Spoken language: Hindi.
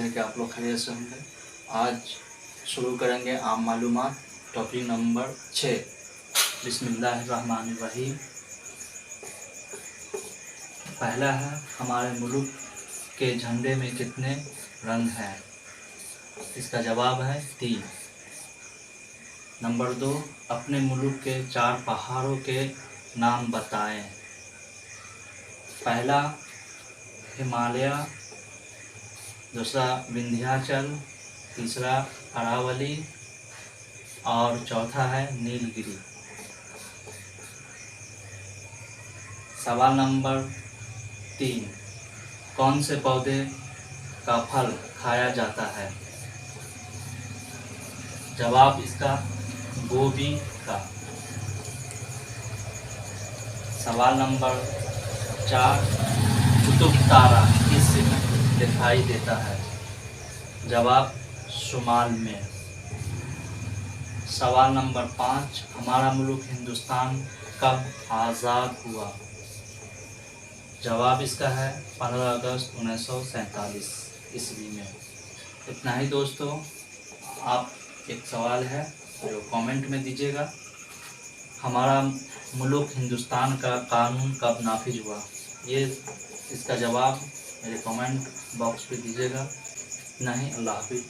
है कि आप लोग खैरियत से होंगे। आज शुरू करेंगे आम मालूमात, टॉपिक नंबर 6। बिस्मिल्लाहिर्रहमानिर्रहीम। पहला है, हमारे मुल्क के झंडे में कितने रंग हैं? इसका जवाब है 3। नंबर 2, अपने मुल्क के 4 पहाड़ों के नाम बताएं। पहला हिमालय, दूसरा विंध्याचल, तीसरा अरावली और चौथा है नीलगिरी। सवाल नंबर 3, कौन से पौधे का फल खाया जाता है? जवाब इसका गोभी का। सवाल नंबर 4, कुतुब तारा किस में दिखाई देता है? जवाब शुमाल में। सवाल नंबर 5, हमारा मुल्क हिंदुस्तान कब आज़ाद हुआ? जवाब इसका है 15 अगस्त 1947 ईस्वी में। इतना ही दोस्तों। आप एक सवाल है जो कमेंट में दीजिएगा, हमारा मुल्क हिंदुस्तान का कानून कब नाफिज हुआ? ये इसका जवाब मेरे कमेंट बॉक्स पे दीजिएगा। नहीं, अल्लाह हाफिज़।